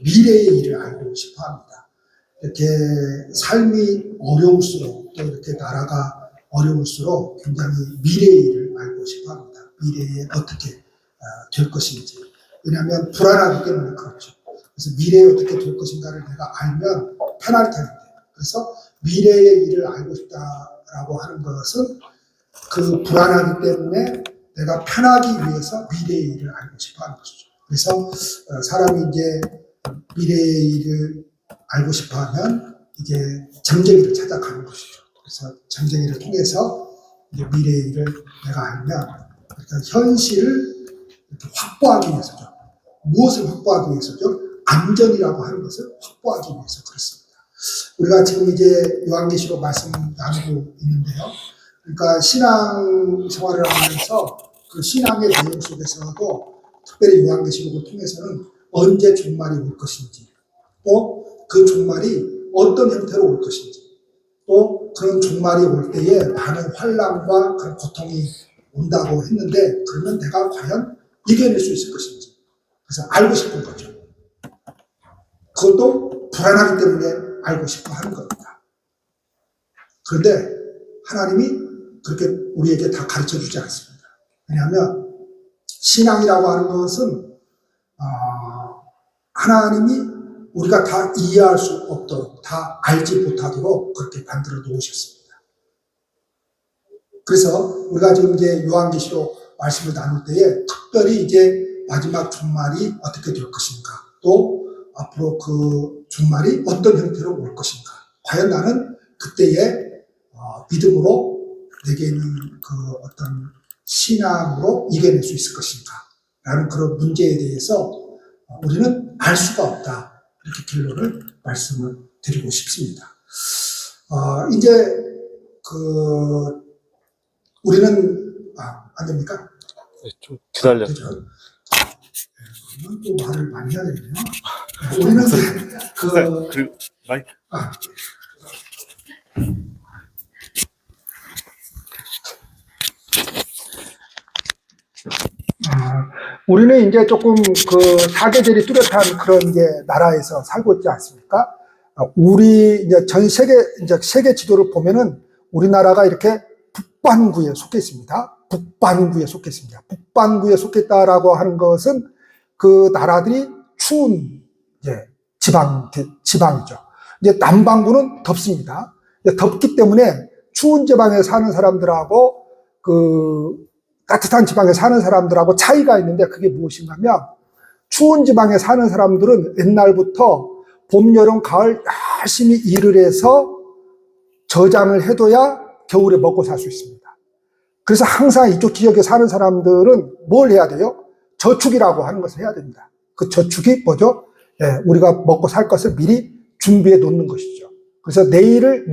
미래의 일을 알고 싶어 합니다. 이렇게 삶이 어려울수록 또 이렇게 나라가 어려울수록 굉장히 미래의 일을 알고 싶어 합니다. 미래에 어떻게 될 것인지. 왜냐하면 불안하기 때문에 그렇죠. 그래서 미래에 어떻게 될 것인가를 내가 알면 편할 텐데. 그래서 미래의 일을 알고 싶다라고 하는 것은 그 불안하기 때문에 내가 편하기 위해서 미래의 일을 알고 싶어 하는 것이죠. 그래서 사람이 이제 미래의 일을 알고 싶어 하면 이제 점쟁이를 찾아가는 것이죠. 그래서 점쟁이를 통해서 이제 미래의 일을 내가 알면 그러니까 현실을 이렇게 확보하기 위해서죠. 무엇을 확보하기 위해서죠? 안전이라고 하는 것을 확보하기 위해서 그렇습니다. 우리가 지금 이제 요한계시록 말씀 나누고 있는데요. 그러니까 신앙 생활을 하면서 그 신앙의 내용 속에서도 특별히 요한계시록을 통해서는 언제 종말이 올 것인지, 또 그 종말이 어떤 형태로 올 것인지, 또 그런 종말이 올 때에 많은 환난과 그런 고통이 온다고 했는데 그러면 내가 과연 이겨낼 수 있을 것인지 그래서 알고 싶은 거죠. 그것도 불안하기 때문에 알고 싶어 하는 겁니다. 그런데 하나님이 그렇게 우리에게 다 가르쳐 주지 않습니다. 왜냐하면 신앙이라고 하는 것은 하나님이 우리가 다 이해할 수 없도록, 다 알지 못하도록 그렇게 만들어 놓으셨습니다. 그래서 우리가 지금 이제 요한계시록 말씀을 나눌 때에 특별히 이제 마지막 종말이 어떻게 될 것인가, 또 앞으로 그 종말이 어떤 형태로 올 것인가, 과연 나는 그때에 믿음으로 내게 있는 그 어떤 신앙으로 이겨낼 수 있을 것인가 라는 그런 문제에 대해서 우리는 알 수가 없다, 이렇게 결론을 말씀을 드리고 싶습니다. 이제 우리는 안 됩니까? 네, 좀 기다려. 그죠? 그러면 또 말을 많이 해야 되네요. 우리는 그리고 마이크. 우리는 이제 조금 그 사계절이 뚜렷한 그런 이제 나라에서 살고 있지 않습니까? 우리 이제 전 세계 이제 세계 지도를 보면은 우리나라가 이렇게 북반구에 속해 있습니다. 북반구에 속해 있습니다. 북반구에 속했다라고 하는 것은 그 나라들이 추운 이제 지방이죠. 이제 남반구는 덥습니다. 덥기 때문에 추운 지방에 사는 사람들하고 그 따뜻한 지방에 사는 사람들하고 차이가 있는데 그게 무엇인가 하면 추운 지방에 사는 사람들은 옛날부터 봄, 여름, 가을 열심히 일을 해서 저장을 해둬야 겨울에 먹고 살 수 있습니다. 그래서 항상 이쪽 지역에 사는 사람들은 뭘 해야 돼요? 저축이라고 하는 것을 해야 됩니다. 그 저축이 뭐죠? 우리가 먹고 살 것을 미리 준비해 놓는 것이죠. 그래서 미래를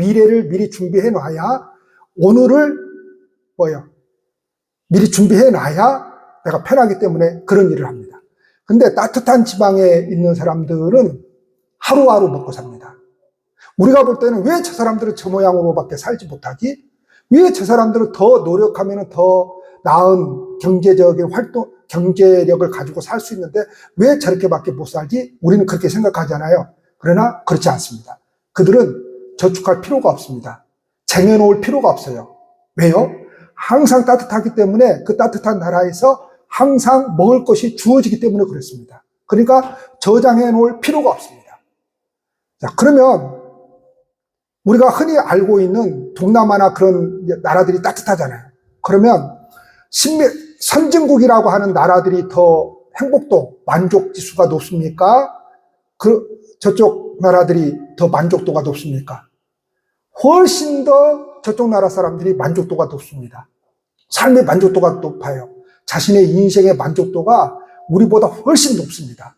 미리 준비해 놔야 오늘을 미리 준비해 놔야 내가 편하기 때문에 그런 일을 합니다. 근데 따뜻한 지방에 있는 사람들은 하루하루 먹고 삽니다. 우리가 볼 때는 왜 저 사람들은 저 모양으로밖에 살지 못하지? 왜 저 사람들은 더 노력하면 더 나은 경제적인 경제력을 가지고 살 수 있는데 왜 저렇게밖에 못 살지? 우리는 그렇게 생각하잖아요. 그러나 그렇지 않습니다. 그들은 저축할 필요가 없습니다. 쟁여놓을 필요가 없어요. 왜요? 항상 따뜻하기 때문에 그 따뜻한 나라에서 항상 먹을 것이 주어지기 때문에 그렇습니다. 그러니까 저장해 놓을 필요가 없습니다. 자, 그러면 우리가 흔히 알고 있는 동남아나 그런 나라들이 따뜻하잖아요. 그러면 선진국이라고 하는 나라들이 더 행복도, 만족 지수가 높습니까? 저쪽 나라들이 더 만족도가 높습니까? 훨씬 더 저쪽 나라 사람들이 만족도가 높습니다. 삶의 만족도가 높아요. 자신의 인생의 만족도가 우리보다 훨씬 높습니다.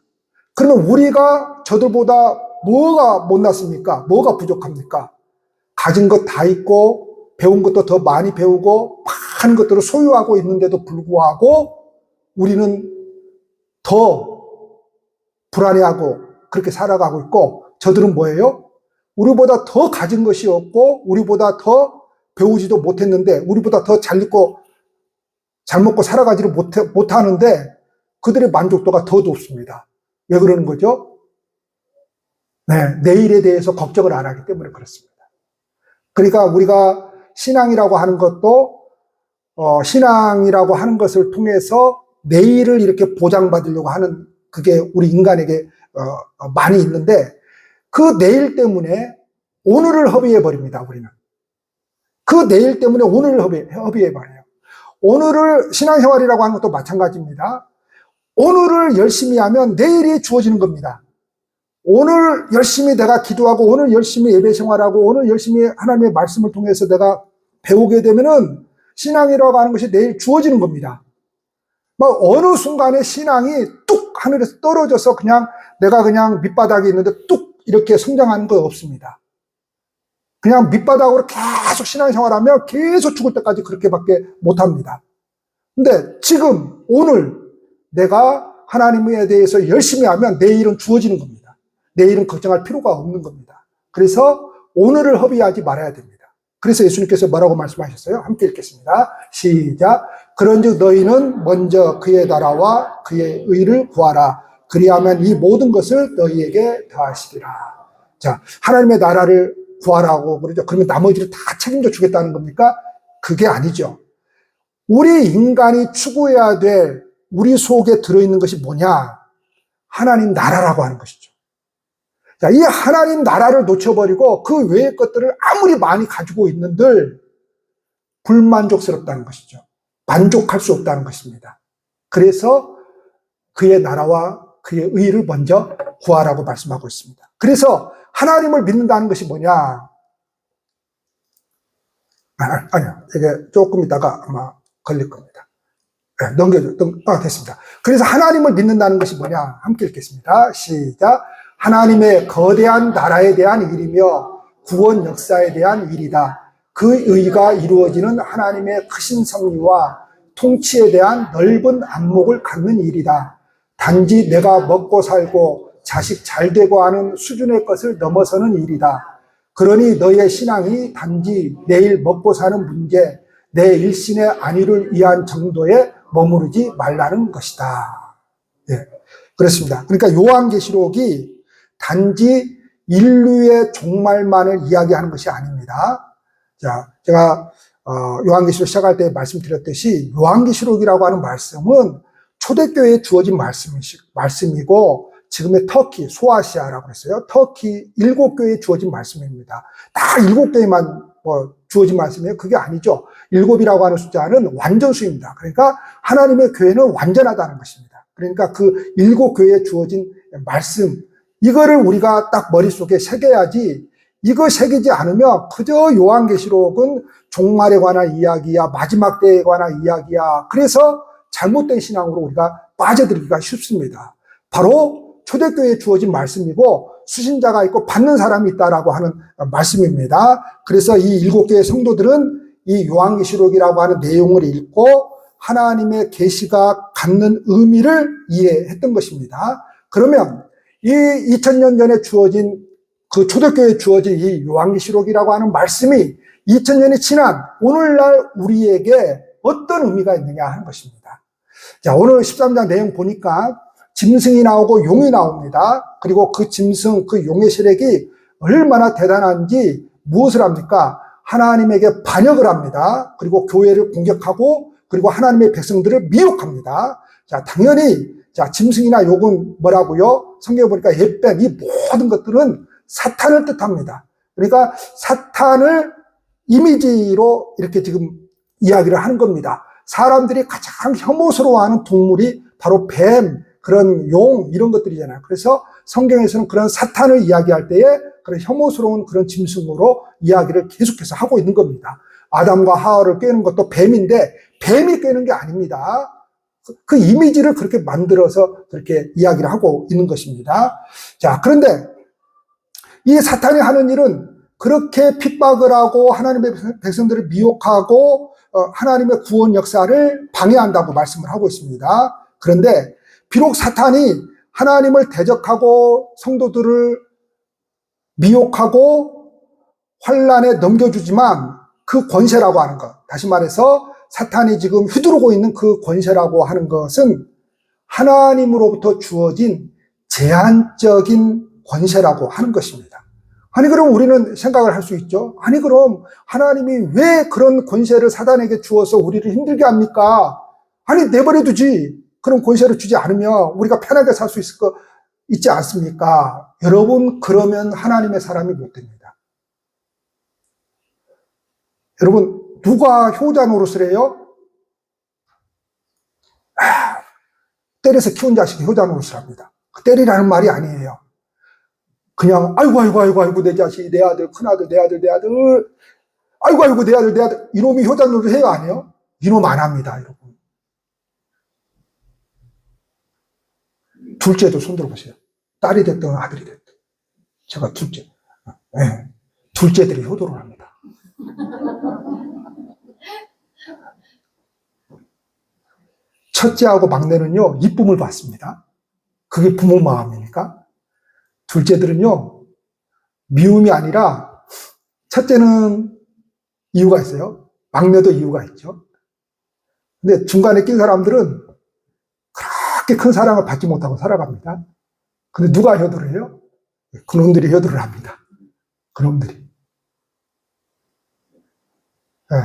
그러면 우리가 저들보다 뭐가 못났습니까? 뭐가 부족합니까? 가진 것 다 있고 배운 것도 더 많이 배우고 많은 것들을 소유하고 있는데도 불구하고 우리는 더 불안해하고 그렇게 살아가고 있고 저들은 뭐예요? 우리보다 더 가진 것이 없고 우리보다 더 배우지도 못했는데 우리보다 더 잘 입고 잘 먹고 살아가지를 못하는데 그들의 만족도가 더 높습니다. 왜 그러는 거죠? 네, 내일에 대해서 걱정을 안 하기 때문에 그렇습니다. 그러니까 우리가 신앙이라고 하는 것도 신앙이라고 하는 것을 통해서 내일을 이렇게 보장받으려고 하는 그게 우리 인간에게 많이 있는데 그 내일 때문에 오늘을 허비해 버립니다. 우리는 그 내일 때문에 오늘을 허비해 버려요. 오늘을 신앙생활이라고 하는 것도 마찬가지입니다. 오늘을 열심히 하면 내일이 주어지는 겁니다. 오늘 열심히 내가 기도하고 오늘 열심히 예배 생활하고 오늘 열심히 하나님의 말씀을 통해서 내가 배우게 되면은 신앙이라고 하는 것이 내일 주어지는 겁니다. 막 어느 순간에 신앙이 뚝 하늘에서 떨어져서 그냥 내가 그냥 밑바닥에 있는데 뚝 이렇게 성장하는 거 없습니다. 그냥 밑바닥으로 계속 신앙생활하면 계속 죽을 때까지 그렇게밖에 못합니다. 근데 지금 오늘 내가 하나님에 대해서 열심히 하면 내일은 주어지는 겁니다. 내일은 걱정할 필요가 없는 겁니다. 그래서 오늘을 허비하지 말아야 됩니다. 그래서 예수님께서 뭐라고 말씀하셨어요? 함께 읽겠습니다. 시작. 그런즉 너희는 먼저 그의 나라와 그의 의를 구하라. 그리하면 이 모든 것을 너희에게 더하시리라. 자, 하나님의 나라를 구하라고 그러죠. 그러면 나머지를 다 책임져 주겠다는 겁니까? 그게 아니죠. 우리 인간이 추구해야 될 우리 속에 들어있는 것이 뭐냐? 하나님 나라라고 하는 것이죠. 자, 이 하나님 나라를 놓쳐버리고 그 외의 것들을 아무리 많이 가지고 있는들 불만족스럽다는 것이죠. 만족할 수 없다는 것입니다. 그래서 그의 나라와 그의 의를 먼저 구하라고 말씀하고 있습니다. 그래서 하나님을 믿는다는 것이 뭐냐? 아니요. 이게 조금 있다가 아마 걸릴 겁니다. 네, 넘겨줘. 됐습니다. 그래서 하나님을 믿는다는 것이 뭐냐? 함께 읽겠습니다. 시작. 하나님의 거대한 나라에 대한 일이며 구원 역사에 대한 일이다. 그 의가 이루어지는 하나님의 크신 섭리와 통치에 대한 넓은 안목을 갖는 일이다. 단지 내가 먹고 살고 자식 잘 되고 하는 수준의 것을 넘어서는 일이다. 그러니 너의 신앙이 단지 내일 먹고 사는 문제, 내 일신의 안위를 위한 정도에 머무르지 말라는 것이다. 네, 그렇습니다. 그러니까 요한계시록이 단지 인류의 종말만을 이야기하는 것이 아닙니다. 자, 제가 요한계시록 시작할 때 말씀드렸듯이 요한계시록이라고 하는 말씀은 초대교회에 주어진 말씀이고 지금의 터키, 소아시아라고 했어요. 터키 7교회에 주어진 말씀입니다. 딱 7교회만 주어진 말씀이에요. 그게 아니죠. 7이라고 하는 숫자는 완전수입니다. 그러니까 하나님의 교회는 완전하다는 것입니다. 그러니까 그 7교회에 주어진 말씀, 이거를 우리가 딱 머릿속에 새겨야지, 이거 새기지 않으면 그저 요한계시록은 종말에 관한 이야기야, 마지막 때에 관한 이야기야. 그래서 잘못된 신앙으로 우리가 빠져들기가 쉽습니다. 바로 초대교회에 주어진 말씀이고 수신자가 있고 받는 사람이 있다라고 하는 말씀입니다. 그래서 이 7교회 성도들은 이 요한계시록이라고 하는 내용을 읽고 하나님의 계시가 갖는 의미를 이해했던 것입니다. 그러면 이 2000년 전에 주어진 그 초대교회에 주어진 이 요한계시록이라고 하는 말씀이 2000년이 지난 오늘날 우리에게 어떤 의미가 있느냐 하는 것입니다. 자, 오늘 13장 내용 보니까 짐승이 나오고 용이 나옵니다. 그리고 그 짐승, 그 용의 세력이 얼마나 대단한지 무엇을 합니까? 하나님에게 반역을 합니다. 그리고 교회를 공격하고 그리고 하나님의 백성들을 미혹합니다. 자, 당연히 자, 짐승이나 용은 뭐라고요? 성경에 보니까 옛뱀, 이 모든 것들은 사탄을 뜻합니다. 그러니까 사탄을 이미지로 이렇게 지금 이야기를 하는 겁니다. 사람들이 가장 혐오스러워하는 동물이 바로 뱀, 그런 용, 이런 것들이잖아요. 그래서 성경에서는 그런 사탄을 이야기할 때에 그런 혐오스러운 그런 짐승으로 이야기를 계속해서 하고 있는 겁니다. 아담과 하와를 꿰는 것도 뱀인데 뱀이 꿰는 게 아닙니다. 그 이미지를 그렇게 만들어서 그렇게 이야기를 하고 있는 것입니다. 자, 그런데 이 사탄이 하는 일은 그렇게 핍박을 하고 하나님의 백성들을 미혹하고 하나님의 구원 역사를 방해한다고 말씀을 하고 있습니다. 그런데 비록 사탄이 하나님을 대적하고 성도들을 미혹하고 환난에 넘겨주지만 그 권세라고 하는 것, 다시 말해서 사탄이 지금 휘두르고 있는 그 권세라고 하는 것은 하나님으로부터 주어진 제한적인 권세라고 하는 것입니다. 아니, 그럼 우리는 생각을 할 수 있죠. 아니, 그럼 하나님이 왜 그런 권세를 사단에게 주어서 우리를 힘들게 합니까? 아니, 내버려 두지. 그런 권세를 주지 않으면 우리가 편하게 살 수 있지 않습니까? 여러분, 그러면 하나님의 사람이 못 됩니다. 여러분, 누가 효자 노릇을 해요? 때려서 키운 자식이 효자 노릇을 합니다. 때리라는 말이 아니에요. 그냥 아이고 내 자식, 내 아들, 큰아들, 내 아들, 아이고 내 아들 이놈이 효자 노릇을 해요, 안 해요? 이놈 안 합니다, 여러분. 둘째도 손들어 보세요. 딸이 됐든 아들이 됐든. 제가 둘째. 네. 둘째들이 효도를 합니다. 첫째하고 막내는요, 이쁨을 받습니다. 그게 부모 마음입니까? 둘째들은요, 미움이 아니라, 첫째는 이유가 있어요. 막내도 이유가 있죠. 근데 중간에 낀 사람들은 그렇게 큰 사랑을 받지 못하고 살아갑니다. 근데 누가 효도를 해요? 그놈들이 효도를 합니다. 그놈들이. 네.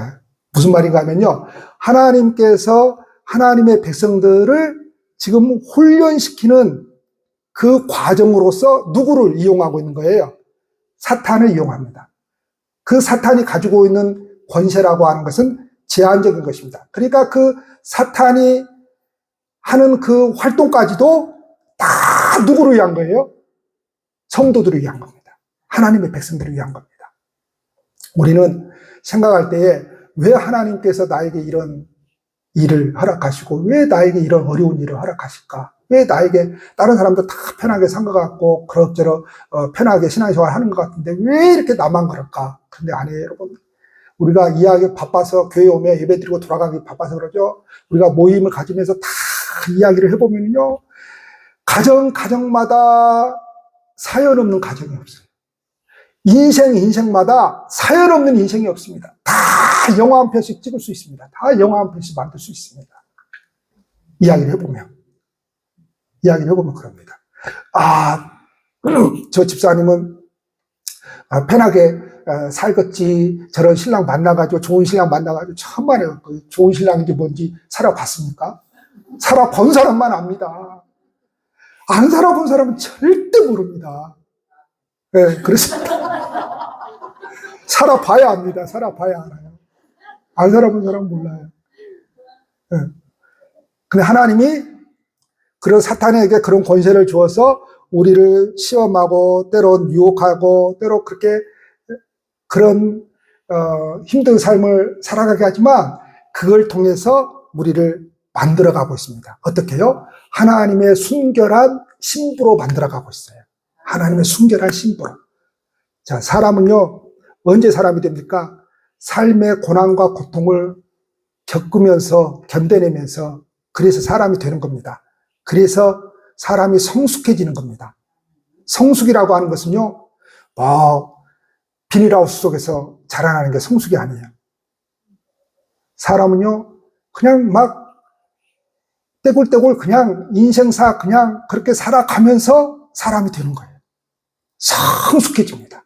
무슨 말인가 하면요, 하나님께서 하나님의 백성들을 지금 훈련시키는 그 과정으로서 누구를 이용하고 있는 거예요? 사탄을 이용합니다. 그 사탄이 가지고 있는 권세라고 하는 것은 제한적인 것입니다. 그러니까 그 사탄이 하는 그 활동까지도 다 누구를 위한 거예요? 성도들을 위한 겁니다. 하나님의 백성들을 위한 겁니다. 우리는 생각할 때에 왜 하나님께서 나에게 이런 일을 허락하시고 왜 나에게 이런 어려운 일을 허락하실까? 왜 나에게 다른 사람들 다 편하게 산 것 같고 그럭저럭 편하게 신앙생활 하는 것 같은데 왜 이렇게 나만 그럴까? 근데 아니에요, 여러분. 우리가 이야기 바빠서 교회 오면 예배드리고 돌아가기 바빠서 그러죠. 우리가 모임을 가지면서 다 이야기를 해보면요, 가정마다 사연 없는 가정이 없어요. 인생마다 사연 없는 인생이 없습니다. 다 영화 한 편씩 찍을 수 있습니다. 다 영화 한 편씩 만들 수 있습니다. 이야기를 해보면 그럽니다. 저 집사님은 편하게 살겠지. 저런 신랑 만나가지고 좋은 신랑 만나가지고 천만에 좋은 신랑인지 뭔지 살아봤습니까? 살아본 사람만 압니다. 안 살아본 사람은 절대 모릅니다. 네, 그렇습니다. 살아봐야 압니다. 살아봐야 알아요. 안 살아본 사람은 몰라요. 네. 근데 하나님이 그런 사탄에게 그런 권세를 주어서 우리를 시험하고 때로 유혹하고 때로 그렇게 그런 힘든 삶을 살아가게 하지만 그걸 통해서 우리를 만들어가고 있습니다. 어떻게요? 하나님의 순결한 신부로 만들어가고 있어요. 하나님의 순결한 신부로. 자, 사람은요, 언제 사람이 됩니까? 삶의 고난과 고통을 겪으면서 견뎌내면서 그래서 사람이 되는 겁니다. 그래서 사람이 성숙해지는 겁니다. 성숙이라고 하는 것은요, 비닐하우스 속에서 자라나는 게 성숙이 아니에요. 사람은요, 그냥 막 떼굴떼굴 그냥 인생사 그냥 그렇게 살아가면서 사람이 되는 거예요. 성숙해집니다.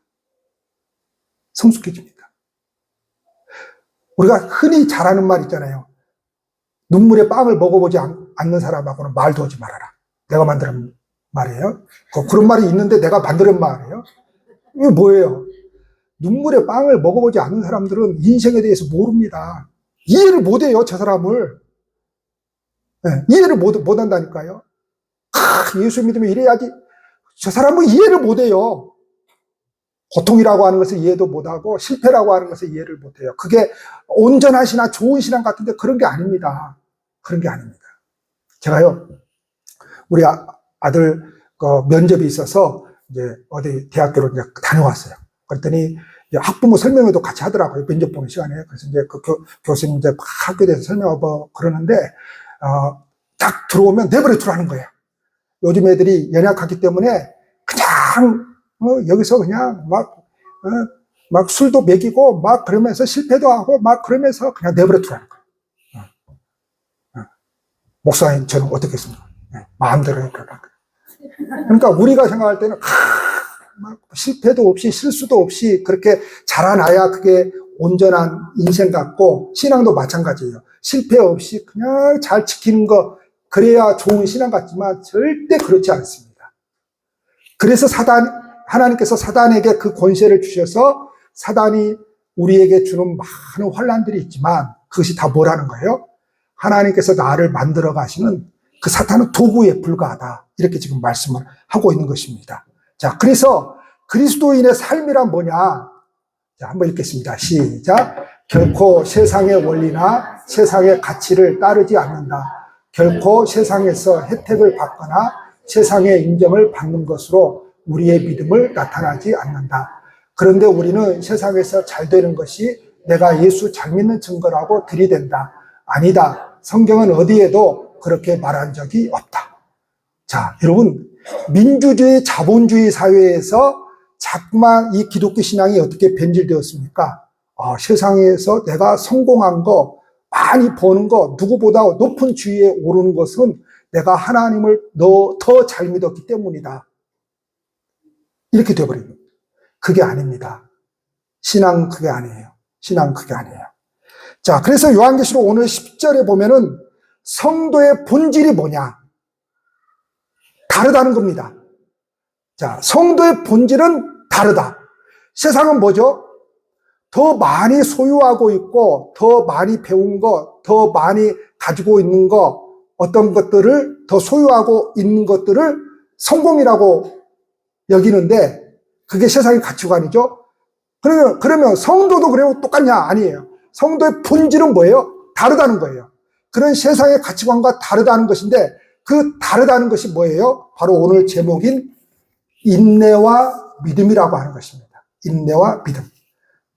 성숙해집니다. 우리가 흔히 잘하는 말 있잖아요. 눈물의 빵을 먹어보지 않는 사람하고는 말도 하지 말아라. 내가 만든 말이에요. 그런 말이 있는데 내가 만든 말이에요. 이게 뭐예요? 눈물의 빵을 먹어보지 않는 사람들은 인생에 대해서 모릅니다. 이해를 못해요, 저 사람을. 네, 이해를 못한다니까요. 예수 믿으면 이래야지. 저 사람은 이해를 못해요. 고통이라고 하는 것을 이해도 못하고 실패라고 하는 것을 이해를 못해요. 그게 온전한 신앙, 좋은 신앙 같은데 그런 게 아닙니다. 그런 게 아닙니다. 제가요, 우리 아들 면접이 있어서 이제 어디 대학교로 이제 다녀왔어요. 그랬더니 이제 학부모 설명회도 같이 하더라고요. 면접 보는 시간에. 그래서 이제 그 교수님 이제 학교에 대해서 설명하고 그러는데 딱 들어오면 내버려 두라는 거예요. 요즘 애들이 연약하기 때문에 그냥 여기서 그냥 막 술도 먹이고 막 그러면서 실패도 하고 막 그러면서 그냥 내버려 두라는 거예요. 목사님 저는 어떻게 했습니까? 마음대로 해보라는 거예요. 그러니까 우리가 생각할 때는 막 실패도 없이 실수도 없이 그렇게 자라나야 그게 온전한 인생 같고, 신앙도 마찬가지예요. 실패 없이 그냥 잘 지키는 거, 그래야 좋은 신앙 같지만 절대 그렇지 않습니다. 그래서 하나님께서 사단에게 그 권세를 주셔서 사단이 우리에게 주는 많은 환난들이 있지만 그것이 다 뭐라는 거예요? 하나님께서 나를 만들어 가시는 그 사탄은 도구에 불과하다. 이렇게 지금 말씀을 하고 있는 것입니다. 자, 그래서 그리스도인의 삶이란 뭐냐? 자, 한번 읽겠습니다. 시작. 결코 세상의 원리나 세상의 가치를 따르지 않는다. 결코 세상에서 혜택을 받거나 세상의 인정을 받는 것으로 우리의 믿음을 나타나지 않는다. 그런데 우리는 세상에서 잘 되는 것이 내가 예수 잘 믿는 증거라고 들이댄다. 아니다. 성경은 어디에도 그렇게 말한 적이 없다. 자, 여러분, 민주주의, 자본주의 사회에서 자꾸만 이 기독교 신앙이 어떻게 변질되었습니까? 세상에서 내가 성공한 거, 많이 버는 거, 누구보다 높은 지위에 오르는 것은 내가 하나님을 더 잘 믿었기 때문이다. 이렇게 되어버립니다. 그게 아닙니다. 신앙 그게 아니에요. 신앙 그게 아니에요. 자, 그래서 요한계시록 오늘 10절에 보면은 성도의 본질이 뭐냐? 다르다는 겁니다. 자, 성도의 본질은 다르다. 세상은 뭐죠? 더 많이 소유하고 있고, 더 많이 배운 거, 더 많이 가지고 있는 거, 어떤 것들을 더 소유하고 있는 것들을 성공이라고 여기는데, 그게 세상의 가치관이죠? 그러면 성도도 그래요? 똑같냐? 아니에요. 성도의 본질은 뭐예요? 다르다는 거예요. 그런 세상의 가치관과 다르다는 것인데, 그 다르다는 것이 뭐예요? 바로 오늘 제목인 인내와 믿음이라고 하는 것입니다. 인내와 믿음.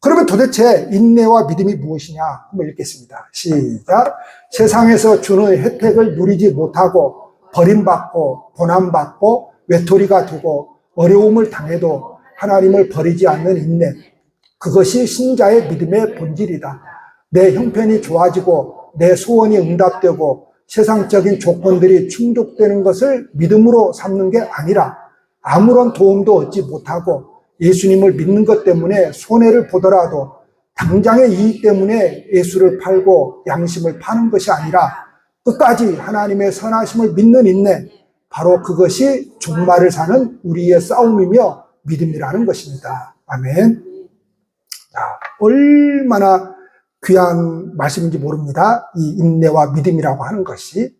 그러면 도대체 인내와 믿음이 무엇이냐? 한번 읽겠습니다. 시작. 세상에서 주는 혜택을 누리지 못하고 버림받고 고난받고 외톨이가 되고 어려움을 당해도 하나님을 버리지 않는 인내. 그것이 신자의 믿음의 본질이다. 내 형편이 좋아지고 내 소원이 응답되고 세상적인 조건들이 충족되는 것을 믿음으로 삼는 게 아니라 아무런 도움도 얻지 못하고 예수님을 믿는 것 때문에 손해를 보더라도 당장의 이익 때문에 예수를 팔고 양심을 파는 것이 아니라 끝까지 하나님의 선하심을 믿는 인내, 바로 그것이 종말을 사는 우리의 싸움이며 믿음이라는 것입니다. 아멘. 자, 얼마나 귀한 말씀인지 모릅니다. 이 인내와 믿음이라고 하는 것이.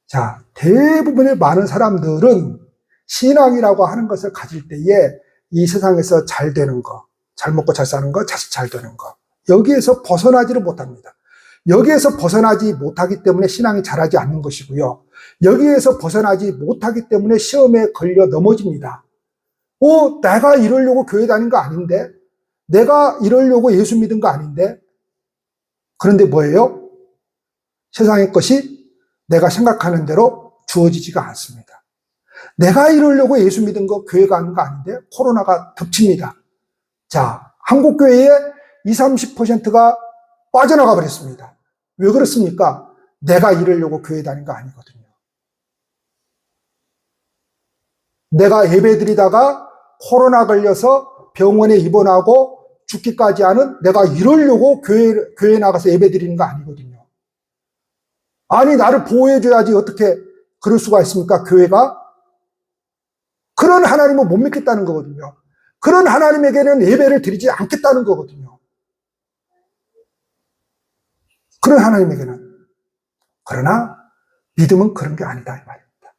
자, 대부분의 많은 사람들은 신앙이라고 하는 것을 가질 때에 이 세상에서 잘 되는 거, 잘 먹고 잘 사는 거, 자식 잘 되는 거, 여기에서 벗어나지를 못합니다. 여기에서 벗어나지 못하기 때문에 신앙이 자라지 않는 것이고요. 여기에서 벗어나지 못하기 때문에 시험에 걸려 넘어집니다. 내가 이러려고 교회 다닌 거 아닌데? 내가 이러려고 예수 믿은 거 아닌데? 그런데 뭐예요? 세상의 것이 내가 생각하는 대로 주어지지가 않습니다. 내가 이러려고 예수 믿은 거 교회 가는 거 아닌데 코로나가 덮칩니다. 자, 한국교회의 20, 30%가 빠져나가 버렸습니다. 왜 그렇습니까? 내가 이러려고 교회 다닌 거 아니거든요. 내가 예배 드리다가 코로나 걸려서 병원에 입원하고 죽기까지 하는 내가 이러려고 교회 나가서 예배 드리는 거 아니거든요. 아니, 나를 보호해줘야지 어떻게 그럴 수가 있습니까? 교회가? 그런 하나님을 못 믿겠다는 거거든요. 그런 하나님에게는 예배를 드리지 않겠다는 거거든요. 그런 하나님에게는. 그러나 믿음은 그런 게 아니다 이 말입니다.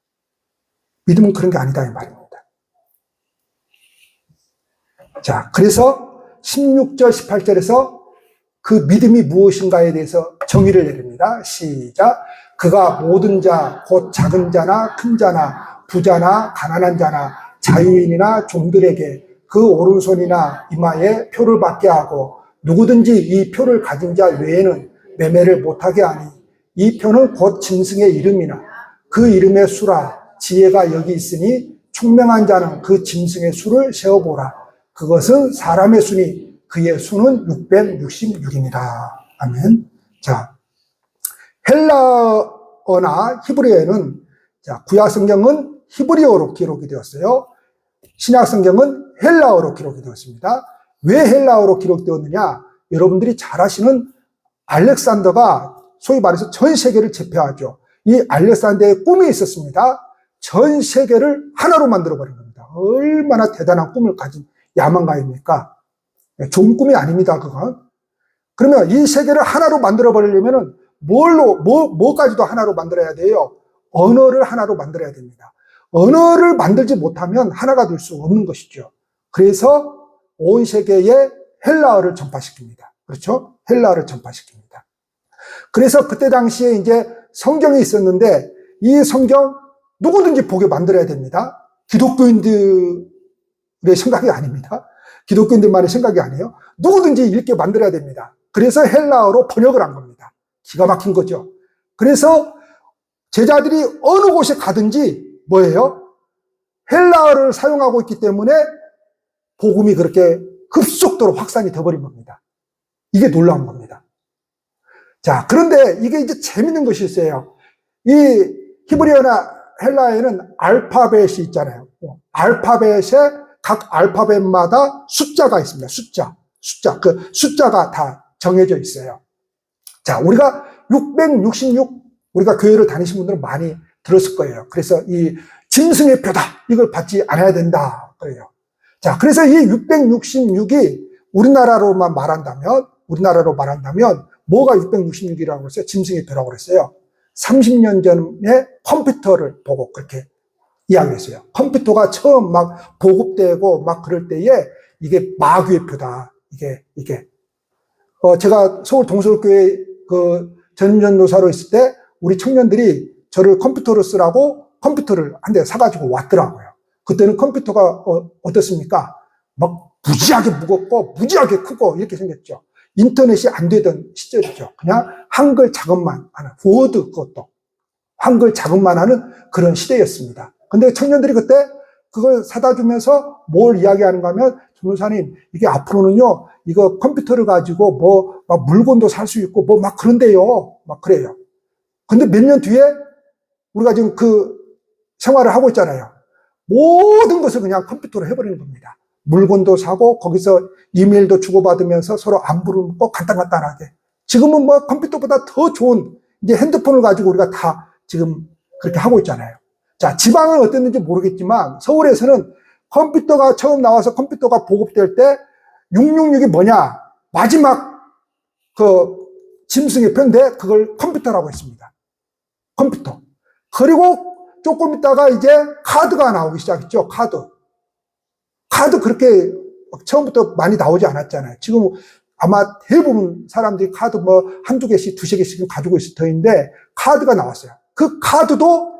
믿음은 그런 게 아니다 이 말입니다. 자, 그래서 16절 18절에서 그 믿음이 무엇인가에 대해서 정의를 내립니다. 시작. 그가 모든 자, 곧 작은 자나 큰 자나 부자나 가난한 자나 자유인이나 종들에게 그 오른손이나 이마에 표를 받게 하고 누구든지 이 표를 가진 자 외에는 매매를 못하게 하니 이 표는 곧 짐승의 이름이나 그 이름의 수라. 지혜가 여기 있으니 총명한 자는 그 짐승의 수를 세어보라. 그것은 사람의 수니 그의 수는 666입니다. 아멘. 자, 헬라어나 히브리어에는 자, 구약 성경은 히브리어로 기록이 되었어요. 신약 성경은 헬라어로 기록이 되었습니다. 왜 헬라어로 기록되었느냐? 여러분들이 잘 아시는 알렉산더가 소위 말해서 전 세계를 제패하죠. 이 알렉산더의 꿈이 있었습니다. 전 세계를 하나로 만들어버린 겁니다. 얼마나 대단한 꿈을 가진 야망가입니까? 좋은 꿈이 아닙니다, 그건. 그러면 이 세계를 하나로 만들어버리려면 뭐까지도 하나로 만들어야 돼요? 언어를 하나로 만들어야 됩니다. 언어를 만들지 못하면 하나가 될 수 없는 것이죠. 그래서 온 세계에 헬라어를 전파시킵니다. 그렇죠? 헬라어를 전파시킵니다. 그래서 그때 당시에 이제 성경이 있었는데 이 성경 누구든지 보게 만들어야 됩니다. 기독교인들의 생각이 아닙니다. 기독교인들만의 생각이 아니에요. 누구든지 읽게 만들어야 됩니다. 그래서 헬라어로 번역을 한 겁니다. 기가 막힌 거죠. 그래서 제자들이 어느 곳에 가든지 뭐예요? 헬라어를 사용하고 있기 때문에 복음이 그렇게 급속도로 확산이 되어버린 겁니다. 이게 놀라운 겁니다. 자, 그런데 이게 이제 재밌는 것이 있어요. 이 히브리어나 헬라어에는 알파벳이 있잖아요. 알파벳에 각 알파벳마다 숫자가 있습니다. 숫자. 그 숫자가 다 정해져 있어요. 자, 우리가 666, 우리가 교회를 다니신 분들은 많이 들었을 거예요. 그래서 이 짐승의 표다, 이걸 받지 않아야 된다. 그래요. 자, 그래서 이 666이 우리나라로 말한다면, 뭐가 666이라고 그랬어요? 짐승의 표라고 그랬어요. 30년 전에 컴퓨터를 보고 그렇게 이야기했어요. 컴퓨터가 처음 막 보급되고 막 그럴 때에 이게 마귀의 표다. 이게. 제가 서울 동서울교회 그 전전도사로 있을 때 우리 청년들이 저를 컴퓨터로 쓰라고 컴퓨터를 한 대 사가지고 왔더라고요. 그때는 컴퓨터가 어떻습니까? 막 무지하게 무겁고 무지하게 크고 이렇게 생겼죠. 인터넷이 안 되던 시절이죠. 그냥 한글 작업만 하는, 워드 그것도 한글 작업만 하는 그런 시대였습니다. 근데 청년들이 그때 그걸 사다 주면서 뭘 이야기하는가 하면, 전도사님, 이게 앞으로는요, 이거 컴퓨터를 가지고 뭐, 막 물건도 살 수 있고 뭐 막 그런데요. 막 그래요. 근데 몇 년 뒤에 우리가 지금 그 생활을 하고 있잖아요. 모든 것을 그냥 컴퓨터로 해버리는 겁니다. 물건도 사고 거기서 이메일도 주고받으면서 서로 안부를 묻고 간단하게. 지금은 뭐 컴퓨터보다 더 좋은 이제 핸드폰을 가지고 우리가 다 지금 그렇게 하고 있잖아요. 자, 지방은 어땠는지 모르겠지만 서울에서는 컴퓨터가 처음 나와서 컴퓨터가 보급될 때 666이 뭐냐? 마지막 그 짐승의 표인데 그걸 컴퓨터라고 했습니다. 컴퓨터. 그리고 조금 있다가 이제 카드가 나오기 시작했죠. 카드 그렇게 처음부터 많이 나오지 않았잖아요. 지금 아마 대부분 사람들이 카드 뭐 한두 개씩, 두세 개씩 가지고 있을 터인데 카드가 나왔어요. 그 카드도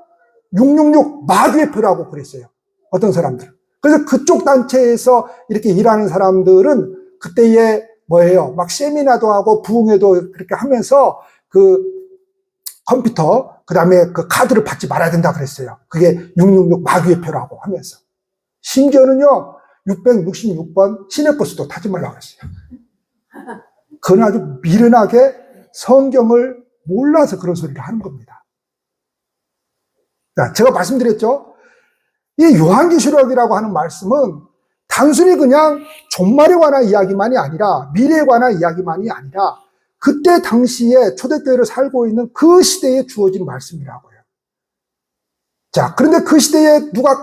666 마귀의 표라고 그랬어요. 어떤 사람들은. 그래서 그쪽 단체에서 이렇게 일하는 사람들은 그때에 뭐예요? 막 세미나도 하고 부흥회도 그렇게 하면서 그 컴퓨터, 그 다음에 그 카드를 받지 말아야 된다 그랬어요. 그게 666 마귀의 표라고 하면서. 심지어는요, 666번 시내버스도 타지 말라고 그랬어요. 그건 아주 미련하게 성경을 몰라서 그런 소리를 하는 겁니다. 자, 제가 말씀드렸죠? 이 요한계시록이라고 하는 말씀은 단순히 그냥 종말에 관한 이야기만이 아니라, 미래에 관한 이야기만이 아니라 그때 당시에 초대교회를 살고 있는 그 시대에 주어진 말씀이라고요. 자, 그런데 그 시대에 누가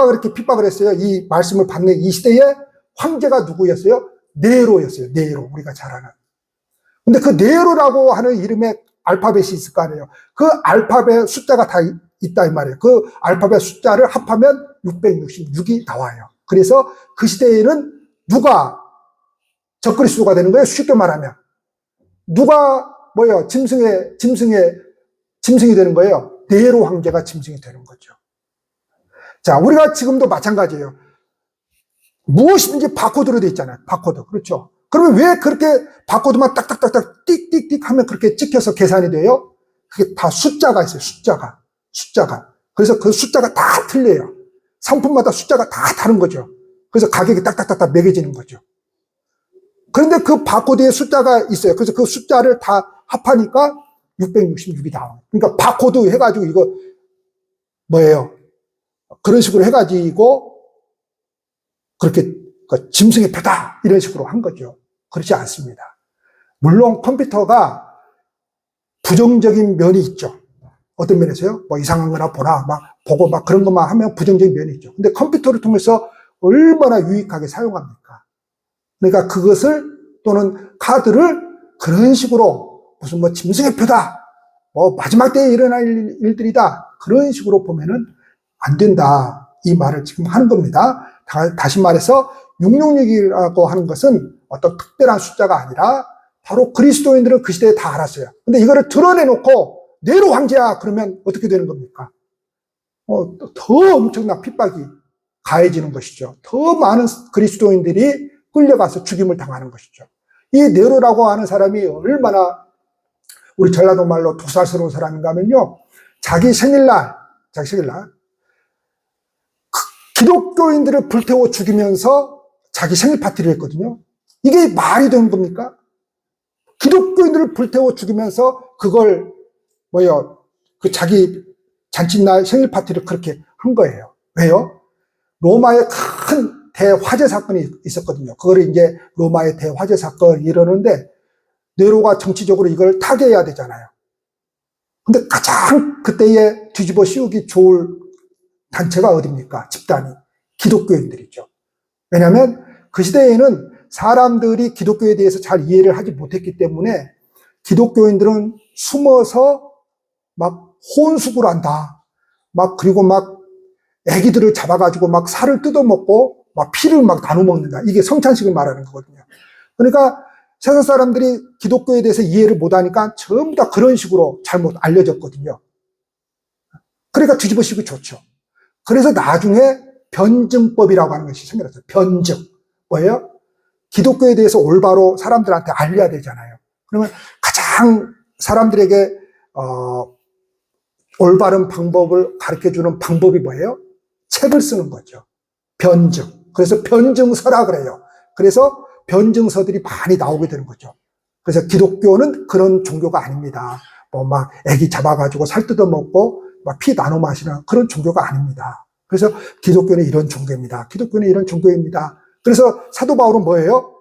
그렇게 핍박을 했어요? 이 말씀을 받는 이 시대에 황제가 누구였어요? 네로였어요. 네로. 우리가 잘 아는. 근데 그 네로라고 하는 이름에 알파벳이 있을 거 아니에요. 그 알파벳 숫자가 다 있다 이 말이에요. 그 알파벳 숫자를 합하면 666이 나와요. 그래서 그 시대에는 누가 적그리스도가 되는 거예요? 쉽게 말하면. 누가 짐승이 되는 거예요? 네로 황제가 짐승이 되는 거죠. 자, 우리가 지금도 마찬가지예요. 무엇이든지 바코드로 돼 있잖아요. 바코드. 그렇죠. 그러면 왜 그렇게 바코드만 딱딱딱딱 띡띡띡 하면 그렇게 찍혀서 계산이 돼요? 그게 다 숫자가 있어요. 숫자가. 그래서 그 숫자가 다 틀려요. 상품마다 숫자가 다 다른 거죠. 그래서 가격이 딱딱딱딱 매겨지는 거죠. 그런데 그 바코드에 숫자가 있어요. 그래서 그 숫자를 다 합하니까 666이 나와요. 그러니까 바코드 해가지고 이거 뭐예요? 그런 식으로 해가지고 그렇게 짐승의 표다 이런 식으로 한 거죠. 그렇지 않습니다. 물론 컴퓨터가 부정적인 면이 있죠. 어떤 면에서요? 뭐 이상한 거나 보나 막 보고 막 그런 것만 하면 부정적인 면이 있죠. 근데 컴퓨터를 통해서 얼마나 유익하게 사용합니까? 그러니까 그것을 또는 카드를 그런 식으로 무슨 뭐 짐승의 표다, 뭐 마지막 때에 일어날 일들이다 그런 식으로 보면은 안 된다 이 말을 지금 하는 겁니다. 다시 말해서 666이라고 하는 것은 어떤 특별한 숫자가 아니라 바로 그리스도인들은 그 시대에 다 알았어요. 근데 이거를 드러내놓고 네로 황제야 그러면 어떻게 되는 겁니까? 더 엄청난 핍박이 가해지는 것이죠. 더 많은 그리스도인들이 끌려가서 죽임을 당하는 것이죠. 이 네로라고 하는 사람이 얼마나 우리 전라도 말로 독살스러운 사람인가 하면요. 자기 생일날 기독교인들을 불태워 죽이면서 자기 생일 파티를 했거든요. 이게 말이 되는 겁니까? 기독교인들을 불태워 죽이면서 그걸 그 자기 잔칫날 생일 파티를 그렇게 한 거예요. 왜요? 로마의 큰 대화재 사건이 있었거든요. 그거를 이제 로마의 대화재 사건이 이러는데 네로가 정치적으로 이걸 타개해야 되잖아요. 근데 가장 그때에 뒤집어 씌우기 좋을 단체가 어디입니까? 집단이 기독교인들이죠. 왜냐하면 그 시대에는 사람들이 기독교에 대해서 잘 이해를 하지 못했기 때문에 기독교인들은 숨어서 막 혼숙을 한다. 그리고 애기들을 잡아가지고 살을 뜯어먹고 피를 나눠 먹는다. 이게 성찬식을 말하는 거거든요. 그러니까 세상 사람들이 기독교에 대해서 이해를 못하니까 전부 다 그런 식으로 잘못 알려졌거든요. 그러니까 뒤집어 씌우기 좋죠. 그래서 나중에 변증법이라고 하는 것이 생겨났어요. 변증. 뭐예요? 기독교에 대해서 올바로 사람들한테 알려야 되잖아요. 그러면 가장 사람들에게 올바른 방법을 가르쳐주는 방법이 뭐예요? 책을 쓰는 거죠. 변증. 그래서 변증서라 그래요. 그래서 변증서들이 많이 나오게 되는 거죠. 그래서 기독교는 그런 종교가 아닙니다. 애기 잡아가지고 살 뜯어먹고 피 나눠 마시는 그런 종교가 아닙니다. 그래서 기독교는 이런 종교입니다. 기독교는 이런 종교입니다. 그래서 사도 바울은 뭐예요?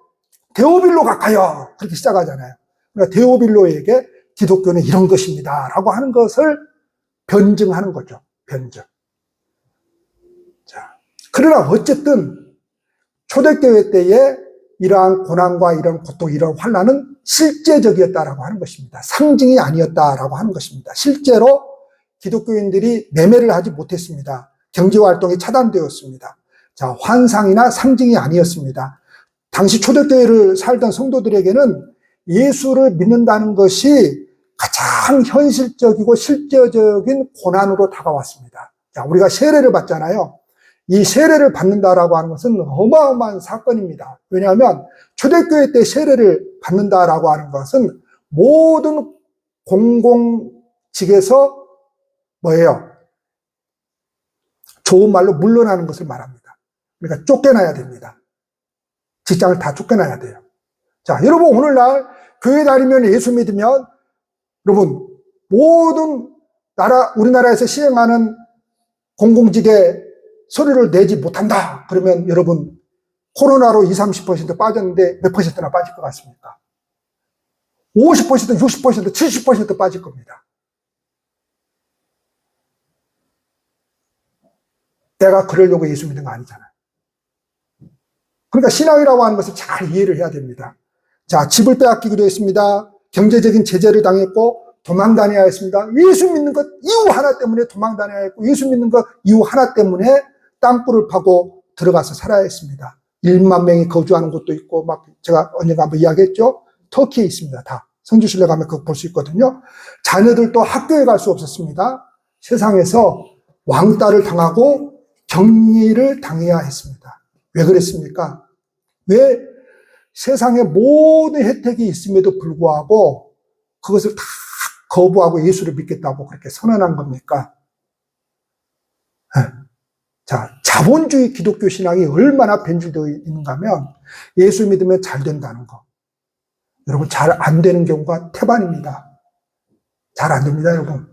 데오빌로 가까요. 그렇게 시작하잖아요. 그러니까 데오빌로에게 기독교는 이런 것입니다. 라고 하는 것을 변증하는 거죠. 변증. 자, 그러나 어쨌든 초대교회 때에 이러한 고난과 이런 고통, 이런 환난은 실제적이었다라고 하는 것입니다. 상징이 아니었다라고 하는 것입니다. 실제로 기독교인들이 매매를 하지 못했습니다. 경제활동이 차단되었습니다. 자, 환상이나 상징이 아니었습니다. 당시 초대교회를 살던 성도들에게는 예수를 믿는다는 것이 가장 현실적이고 실제적인 고난으로 다가왔습니다. 자, 우리가 세례를 받잖아요. 이 세례를 받는다라고 하는 것은 어마어마한 사건입니다. 왜냐하면 초대교회 때 세례를 받는다라고 하는 것은 모든 공공직에서 뭐예요? 좋은 말로 물러나는 것을 말합니다. 그러니까 쫓겨나야 됩니다. 직장을 다 쫓겨나야 돼요. 자, 여러분 오늘날 교회 다니면 예수 믿으면 여러분 모든 우리나라에서 시행하는 공공직에 서류를 내지 못한다. 그러면 여러분 코로나로 20, 30% 빠졌는데 몇 퍼센트나 빠질 것 같습니까? 50%, 60%, 70% 빠질 겁니다. 내가 그러려고 예수 믿는 거 아니잖아요. 그러니까 신앙이라고 하는 것을 잘 이해를 해야 됩니다. 자, 집을 빼앗기기도 했습니다. 경제적인 제재를 당했고 도망 다녀야 했습니다. 예수 믿는 것 이유 하나 때문에 도망 다녀야 했고 예수 믿는 것 이유 하나 때문에 땅굴을 파고 들어가서 살아야 했습니다. 1만 명이 거주하는 곳도 있고 제가 언젠가 한번 이야기했죠. 터키에 있습니다. 다 성지순례 가면 그거 볼 수 있거든요. 자녀들도 학교에 갈 수 없었습니다. 세상에서 왕따를 당하고 격리를 당해야 했습니다. 왜 그랬습니까? 왜 세상에 모든 혜택이 있음에도 불구하고 그것을 다 거부하고 예수를 믿겠다고 그렇게 선언한 겁니까? 자, 자본주의 기독교 신앙이 얼마나 변질되어 있는가 하면 예수 믿으면 잘 된다는 거. 여러분 잘 안 되는 경우가 태반입니다. 잘 안 됩니다, 여러분.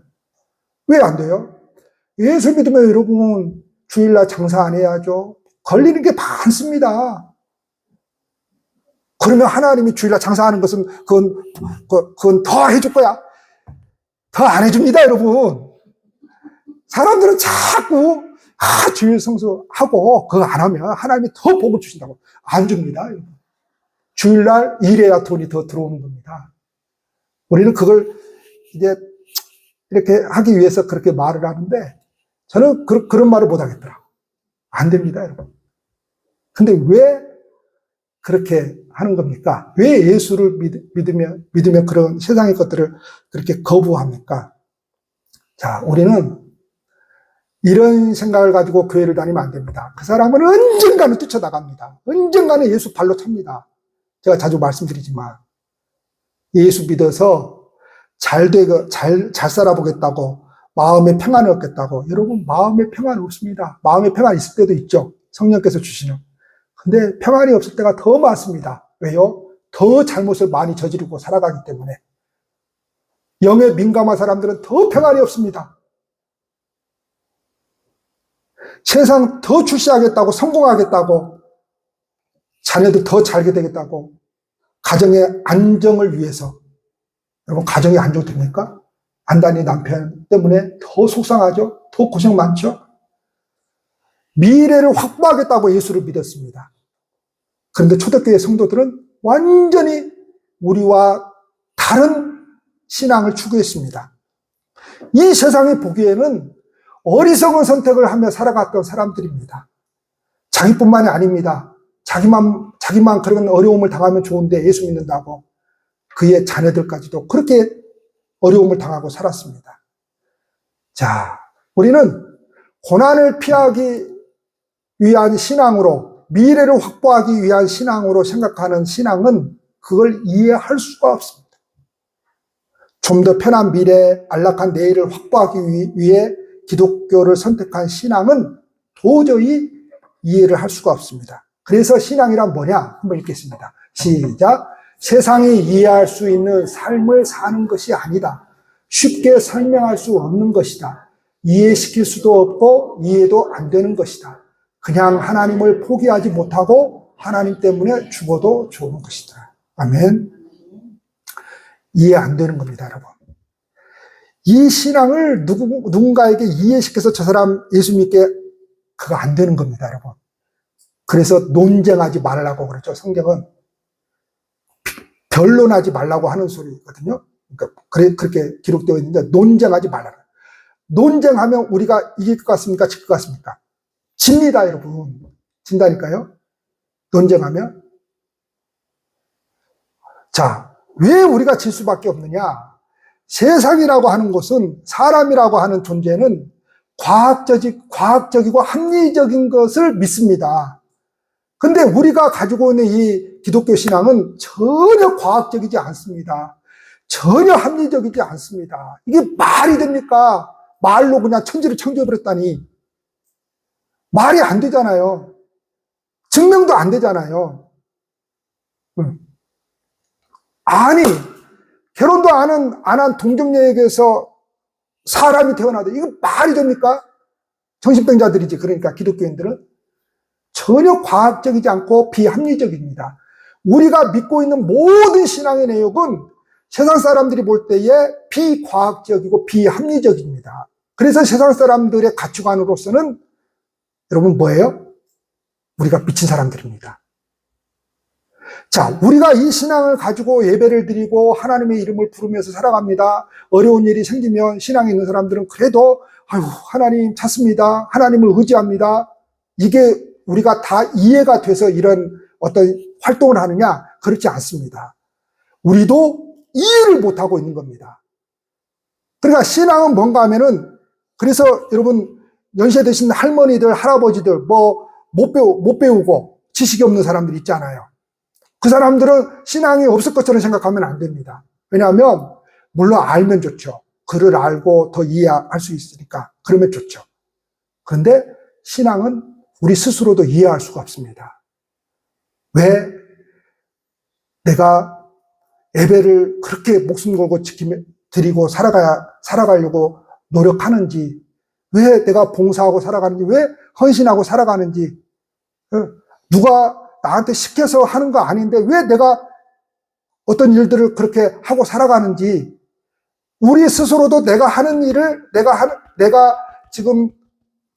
왜 안 돼요? 예수 믿으면 여러분 주일날 장사 안 해야죠. 걸리는 게 많습니다. 그러면 하나님이 주일날 장사하는 것은 그건 더 해줄 거야. 더 안 해줍니다, 여러분. 사람들은 자꾸 주일 성수하고 그거 안 하면 하나님이 더 복을 주신다고. 안 줍니다, 여러분. 주일날 일해야 돈이 더 들어오는 겁니다. 우리는 그걸 이제 이렇게 하기 위해서 그렇게 말을 하는데 저는 그런 말을 못 하겠더라고요. 안 됩니다, 여러분. 근데 왜 그렇게 하는 겁니까? 왜 예수를 믿으면 그런 세상의 것들을 그렇게 거부합니까? 자, 우리는 이런 생각을 가지고 교회를 다니면 안 됩니다. 그 사람은 언젠가는 뛰쳐나갑니다. 언젠가는 예수 발로 찹니다. 제가 자주 말씀드리지만 예수 믿어서 잘 살아보겠다고 마음의 평안을 얻겠다고. 여러분, 마음의 평안이 없습니다. 마음의 평안이 있을 때도 있죠. 성령께서 주시는. 근데 평안이 없을 때가 더 많습니다. 왜요? 더 잘못을 많이 저지르고 살아가기 때문에. 영에 민감한 사람들은 더 평안이 없습니다. 세상 더 출세하겠다고, 성공하겠다고, 자녀들 더 잘게 되겠다고, 가정의 안정을 위해서. 여러분, 가정이 안정됩니까? 안 다니는 남편 때문에 더 속상하죠? 더 고생 많죠? 미래를 확보하겠다고 예수를 믿었습니다. 그런데 초대교회 성도들은 완전히 우리와 다른 신앙을 추구했습니다. 이 세상이 보기에는 어리석은 선택을 하며 살아갔던 사람들입니다. 자기뿐만이 아닙니다. 자기만 그런 어려움을 당하면 좋은데 예수 믿는다고 그의 자녀들까지도 그렇게 어려움을 당하고 살았습니다. 자, 우리는 고난을 피하기 위한 신앙으로, 미래를 확보하기 위한 신앙으로 생각하는 신앙은 그걸 이해할 수가 없습니다. 좀 더 편한 미래, 안락한 내일을 확보하기 위해 기독교를 선택한 신앙은 도저히 이해를 할 수가 없습니다. 그래서 신앙이란 뭐냐? 한번 읽겠습니다. 시작. 세상이 이해할 수 있는 삶을 사는 것이 아니다. 쉽게 설명할 수 없는 것이다. 이해시킬 수도 없고 이해도 안 되는 것이다. 그냥 하나님을 포기하지 못하고 하나님 때문에 죽어도 좋은 것이다. 아멘. 이해 안 되는 겁니다, 여러분. 이 신앙을 누군가에게 이해시켜서 저 사람 예수 믿게 그거 안 되는 겁니다, 여러분. 그래서 논쟁하지 말라고 그러죠, 성경은. 변론하지 말라고 하는 소리거든요. 그러니까 그렇게 기록되어 있는데 논쟁하지 말라. 논쟁하면 우리가 이길 것 같습니까? 질 것 같습니까? 집니다, 여러분. 진다니까요. 논쟁하면. 자, 왜 우리가 질 수밖에 없느냐? 세상이라고 하는 것은, 사람이라고 하는 존재는 과학적이고 합리적인 것을 믿습니다. 근데 우리가 가지고 있는 이 기독교 신앙은 전혀 과학적이지 않습니다. 전혀 합리적이지 않습니다. 이게 말이 됩니까? 말로 그냥 천지를 창조해버렸다니. 말이 안 되잖아요. 증명도 안 되잖아요. 아니, 결혼도 안 한 동정녀에게서 사람이 태어나다. 이거 말이 됩니까? 정신병자들이지. 그러니까 기독교인들은. 전혀 과학적이지 않고 비합리적입니다. 우리가 믿고 있는 모든 신앙의 내용은 세상 사람들이 볼 때에 비과학적이고 비합리적입니다. 그래서 세상 사람들의 가치관으로서는 여러분 뭐예요? 우리가 미친 사람들입니다. 자, 우리가 이 신앙을 가지고 예배를 드리고 하나님의 이름을 부르면서 살아갑니다. 어려운 일이 생기면 신앙이 있는 사람들은 그래도 아유, 하나님 찾습니다. 하나님을 의지합니다. 이게 우리가 다 이해가 돼서 이런 어떤 활동을 하느냐? 그렇지 않습니다. 우리도 이해를 못하고 있는 겁니다. 그러니까 신앙은 뭔가 하면은, 그래서 여러분 연세 드신 할머니들, 할아버지들 못 배우고 지식이 없는 사람들 있잖아요. 그 사람들은 신앙이 없을 것처럼 생각하면 안 됩니다. 왜냐하면 물론 알면 좋죠. 글을 알고 더 이해할 수 있으니까 그러면 좋죠. 그런데 신앙은 우리 스스로도 이해할 수가 없습니다. 왜 내가 예배를 그렇게 목숨 걸고 드리고 살아가려고 노력하는지, 왜 내가 봉사하고 살아가는지, 왜 헌신하고 살아가는지 누가 나한테 시켜서 하는 거 아닌데 왜 내가 어떤 일들을 그렇게 하고 살아가는지 우리 스스로도 내가 하는 일을 내가 지금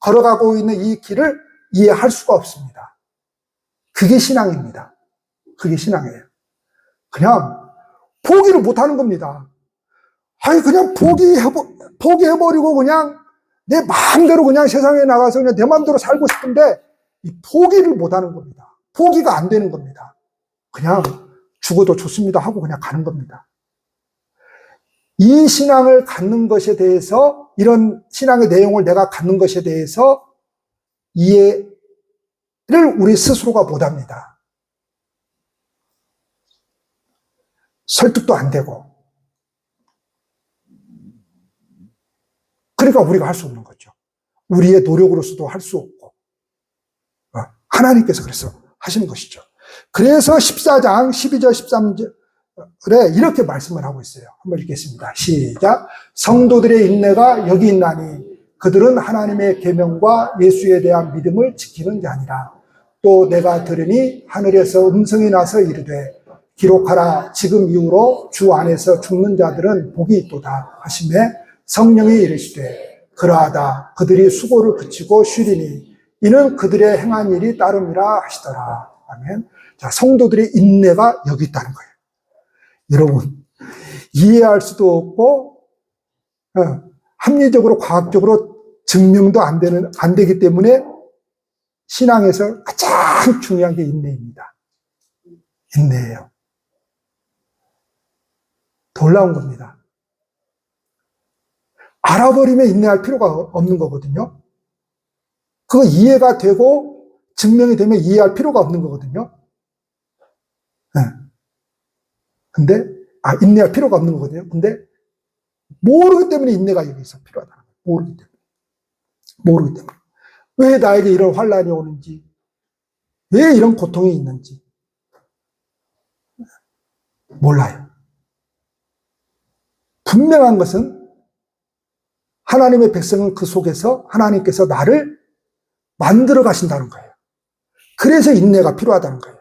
걸어가고 있는 이 길을 이해할 수가 없습니다. 그게 신앙입니다. 그게 신앙이에요. 그냥 포기를 못 하는 겁니다. 아니, 그냥 포기해버리고 그냥 내 마음대로 그냥 세상에 나가서 그냥 내 마음대로 살고 싶은데 이 포기를 못 하는 겁니다. 포기가 안 되는 겁니다. 그냥 죽어도 좋습니다 하고 그냥 가는 겁니다. 이 신앙을 갖는 것에 대해서, 이런 신앙의 내용을 내가 갖는 것에 대해서 이해를 우리 스스로가 못 합니다. 설득도 안 되고. 그러니까 우리가 할 수 없는 거죠. 우리의 노력으로서도 할 수 없고. 하나님께서 그래서 하시는 것이죠. 그래서 14장 12절 13절에 이렇게 말씀을 하고 있어요. 한번 읽겠습니다. 시작. 성도들의 인내가 여기 있나니 그들은 하나님의 계명과 예수에 대한 믿음을 지키는 자니라. 또 내가 들으니 하늘에서 음성이 나서 이르되 기록하라. 지금 이후로 주 안에서 죽는 자들은 복이 있도다 하시매 성령이 이르시되 그러하다. 그들이 수고를 그치고 쉬리니 이는 그들의 행한 일이 따름이라 하시더라. 아멘. 자, 성도들의 인내가 여기 있다는 거예요. 여러분, 이해할 수도 없고, 합리적으로, 과학적으로 증명도 안 되기 때문에 신앙에서 가장 중요한 게 인내입니다. 인내예요. 놀라운 겁니다. 알아버리면 인내할 필요가 없는 거거든요. 그거 이해가 되고 증명이 되면 이해할 필요가 없는 거거든요. 근데, 인내할 필요가 없는 거거든요. 근데, 모르기 때문에 인내가 여기서 필요하다는 거예요. 모르기 때문에. 왜 나에게 이런 환란이 오는지, 왜 이런 고통이 있는지, 몰라요. 분명한 것은, 하나님의 백성은 그 속에서 하나님께서 나를 만들어 가신다는 거예요. 그래서 인내가 필요하다는 거예요.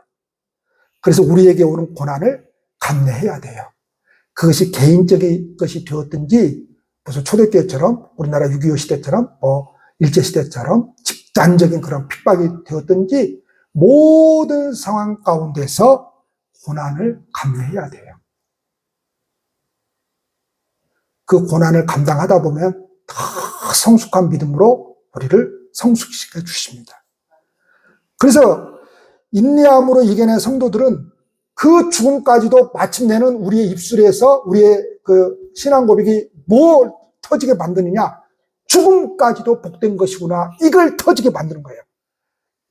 그래서 우리에게 오는 고난을 감내해야 돼요. 그것이 개인적인 것이 되었든지 무슨 초대교회처럼 우리나라 6.25 시대처럼 일제시대처럼 집단적인 그런 핍박이 되었든지 모든 상황 가운데서 고난을 감내해야 돼요. 그 고난을 감당하다 보면 더 성숙한 믿음으로 우리를 성숙시켜 주십니다. 그래서 인내함으로 이겨낸 성도들은 그 죽음까지도 마침내는 우리의 입술에서 우리의 그 신앙 고백이 뭘 터지게 만드느냐? 죽음까지도 복된 것이구나. 이걸 터지게 만드는 거예요.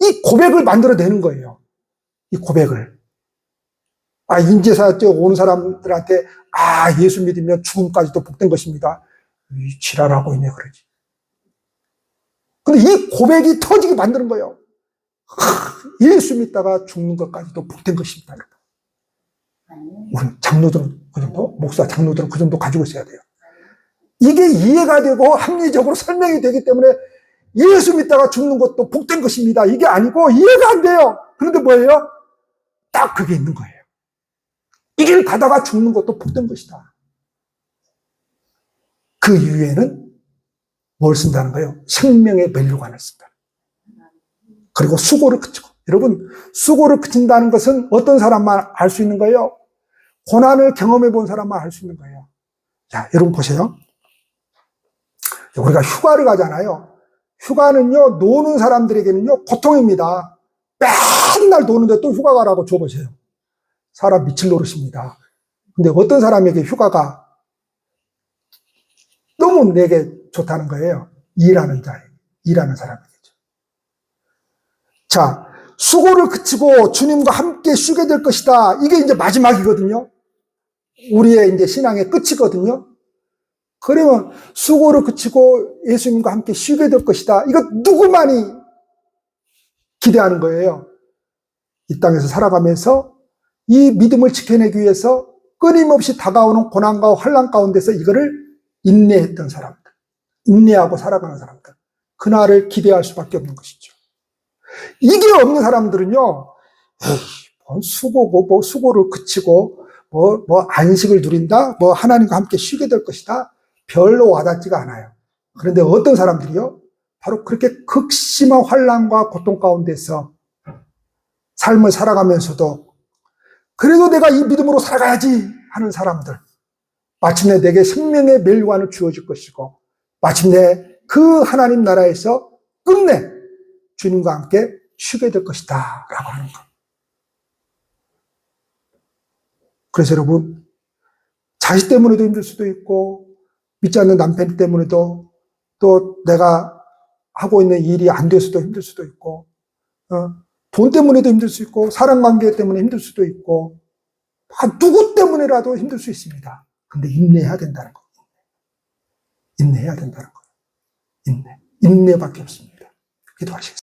이 고백을 만들어내는 거예요. 이 고백을. 인제사 온 사람들한테 예수 믿으면 죽음까지도 복된 것입니다. 지랄하고 있네 그러지. 근데 이 고백이 터지게 만드는 거예요. 예수 믿다가 죽는 것까지도 복된 것입니다. 우리 장로들은 그 정도, 목사 장로들은 그 정도 가지고 있어야 돼요. 이게 이해가 되고 합리적으로 설명이 되기 때문에 예수 믿다가 죽는 것도 복된 것입니다. 이게 아니고 이해가 안 돼요. 그런데 뭐예요? 딱 그게 있는 거예요. 이 길 가다가 죽는 것도 복된 것이다. 그 이후에는 뭘 쓴다는 거예요? 생명의 밸류관을 쓴다. 그리고 수고를 그치고. 여러분, 수고를 그친다는 것은 어떤 사람만 알 수 있는 거예요? 고난을 경험해 본 사람만 알 수 있는 거예요. 자, 여러분 보세요. 우리가 휴가를 가잖아요. 휴가는요, 노는 사람들에게는요, 고통입니다. 맨날 노는데 또 휴가 가라고 줘보세요. 사람 미칠 노릇입니다. 근데 어떤 사람에게 휴가가 너무 내게 좋다는 거예요. 일하는 사람에게죠. 자, 수고를 그치고 주님과 함께 쉬게 될 것이다. 이게 이제 마지막이거든요. 우리의 이제 신앙의 끝이거든요. 그러면 수고를 그치고 예수님과 함께 쉬게 될 것이다. 이거 누구만이 기대하는 거예요. 이 땅에서 살아가면서 이 믿음을 지켜내기 위해서 끊임없이 다가오는 고난과 환난 가운데서 이거를 인내했던 사람들, 인내하고 살아가는 사람들, 그날을 기대할 수밖에 없는 것이죠. 이게 없는 사람들은요, 에이, 뭔 수고고, 뭐 수고를 그치고, 뭐 안식을 누린다? 뭐 하나님과 함께 쉬게 될 것이다? 별로 와닿지가 않아요. 그런데 어떤 사람들이요? 바로 그렇게 극심한 환난과 고통 가운데서 삶을 살아가면서도 그래도 내가 이 믿음으로 살아가야지 하는 사람들. 마침내 내게 생명의 멸관을 주어질 것이고 마침내 그 하나님 나라에서 끝내 주님과 함께 쉬게 될 것이다 라고 하는 것. 그래서 여러분, 자식 때문에도 힘들 수도 있고 믿지 않는 남편 때문에도 또 내가 하고 있는 일이 안 돼서도 힘들 수도 있고 돈 때문에도 힘들 수 있고 사랑관계 때문에 힘들 수도 있고 누구 때문에라도 힘들 수 있습니다. 근데 인내해야 된다는 거. 인내해야 된다는 거. 인내밖에 없습니다. 기도하시겠습니다.